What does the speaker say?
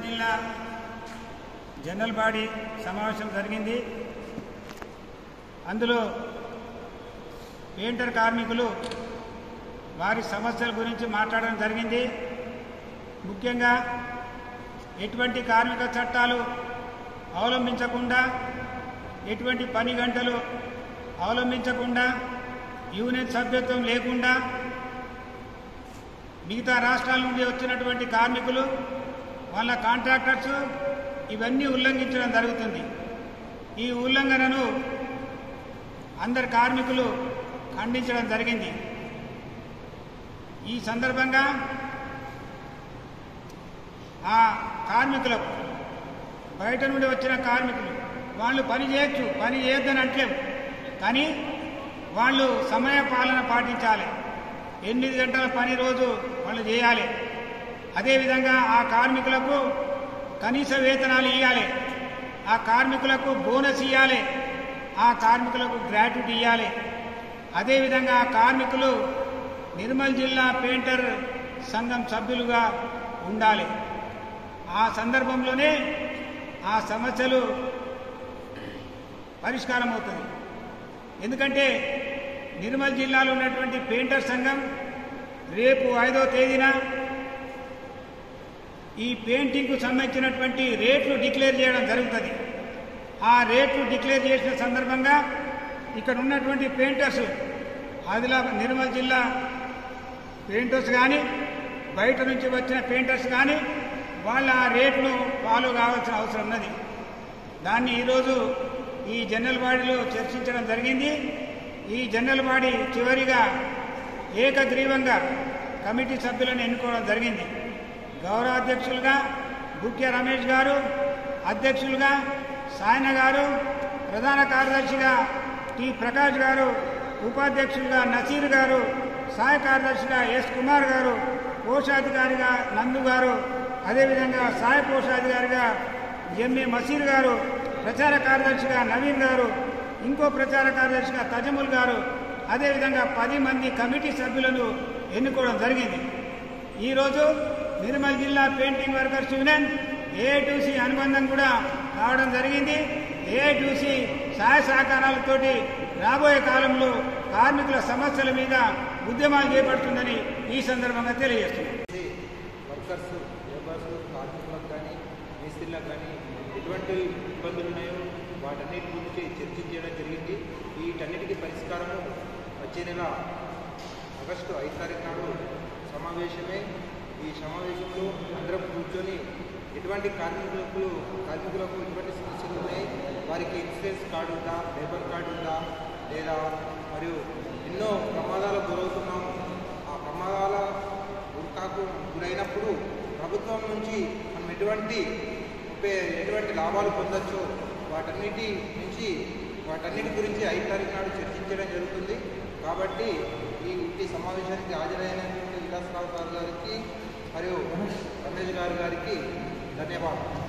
జిల్లా general body సమావేశం జరిగింది. అందులో పెయింటర్ కార్మికులు వారి సమస్యల గురించి మాట్లాడడం జరిగింది. ముఖ్యంగా ఎటువంటి కార్మిక చట్టాలు అవలంబించకుండా, ఎటువంటి పని గంటలు అవలంబించకుండా, యూనియన్ సభ్యత్వం లేకుండా మిగతా రాష్ట్రాల నుండి వచ్చినటువంటి కార్మికులు, వాళ్ళ కాంట్రాక్టర్స్ ఇవన్నీ ఉల్లంఘించడం జరుగుతుంది. ఈ ఉల్లంఘనను అందరు కార్మికులు ఖండించడం జరిగింది. ఈ సందర్భంగా ఆ కార్మికులకు, బయట నుండి వచ్చిన కార్మికులు వాళ్ళు పని చేయొచ్చు, పని చేయొద్దని అంటలేము, కానీ వాళ్ళు సమయ పాలన పాటించాలి. 8 గంటల పని రోజు వాళ్ళు చేయాలి. అదేవిధంగా ఆ కార్మికులకు కనీస వేతనాలు ఇవ్వాలి, ఆ కార్మికులకు బోనస్ ఇవ్వాలి, ఆ కార్మికులకు గ్రాట్యుటీ ఇవ్వాలి. అదేవిధంగా ఆ కార్మికులు నిర్మల్ జిల్లా పెయింటర్ సంఘం సభ్యులుగా ఉండాలి. ఆ సందర్భంలోనే ఆ సమస్యలు పరిష్కారం అవుతుంది. ఎందుకంటే నిర్మల్ జిల్లాలో ఉన్నటువంటి పెయింటర్ సంఘం రేపు 5వ తేదీన ఈ పెయింటింగ్కు సంబంధించినటువంటి రేట్లు డిక్లేర్ చేయడం జరుగుతుంది. ఆ రేట్లు డిక్లేర్ చేసిన సందర్భంగా ఇక్కడ ఉన్నటువంటి పెయింటర్స్, నిర్మల్ జిల్లా పెయింటర్స్ కానీ, బయట నుంచి వచ్చిన పెయింటర్స్ కానీ వాళ్ళ ఆ రేట్ను ఫాలో కావాల్సిన అవసరం ఉన్నది. దాన్ని ఈరోజు ఈ జనరల్ బాడీలో చర్చించడం జరిగింది. ఈ జనరల్ బాడీ చివరిగా ఏకగ్రీవంగా కమిటీ సభ్యులను ఎన్నుకోవడం జరిగింది. గౌరవ అధ్యక్షులుగా బుక్య రమేష్ గారు, అధ్యక్షులుగా సాయన గారు, ప్రధాన కార్యదర్శిగా టి ప్రకాష్ గారు, ఉపాధ్యక్షులుగా నసీర్ గారు, సహాయ కార్యదర్శిగా ఎస్ కుమార్ గారు, కోశాధికారిగా నందు గారు, అదేవిధంగా సహాయ కోశాధికారిగా ఎంఏ మసీర్ గారు, ప్రచార కార్యదర్శిగా నవీన్ గారు, ఇంకో ప్రచార కార్యదర్శిగా తజముల్ గారు, అదేవిధంగా 10 మంది కమిటీ సభ్యులను ఎన్నుకోవడం జరిగింది. ఈరోజు నిర్మల్ జిల్లా పెయింటింగ్ వర్కర్స్ యూనియన్ ఏఐటీసీ అనుబంధం కూడా రావడం జరిగింది. ఏఐటీసీ సహాయ సహకారాలతోటి రాబోయే కాలంలో కార్మికుల సమస్యల మీద ఉద్యమాలు చేపడుతుందని ఈ సందర్భంగా తెలియజేస్తుంది. వర్కర్స్, లేబర్స్, కార్మికులకు కానీ మేస్త్రీలకు కానీ ఎటువంటి ఇబ్బందులు ఉన్నాయో వాటన్నిటి గురించి చర్చించడం జరిగింది. వీటన్నిటికీ పరిష్కారము వచ్చే నెల ఆగస్టు 5 తారీఖు నాడు సమావేశమే. ఈ సమావేశంలో అందరం కూర్చొని ఎటువంటి కార్మికులకు ఎటువంటి సమస్యలు ఉన్నాయి, వారికి ఇన్సూరెన్స్ కార్డు ఉందా, లేబర్ కార్డు ఉందా లేదా, మరియు ఎన్నో ప్రమాదాలకు గురవుతున్నాము. ఆ ప్రమాదాల గురైనప్పుడు ప్రభుత్వం నుంచి మనం ఎటువంటి లాభాలు పొందొచ్చో వాటన్నిటి గురించి 5 తారీఖు నాడు చర్చించడం జరుగుతుంది. కాబట్టి ఈ సమావేశానికి హాజరైనటువంటి విలాసరావు గారు గారికి మరియు రమేష్ గారికి ధన్యవాదాలు.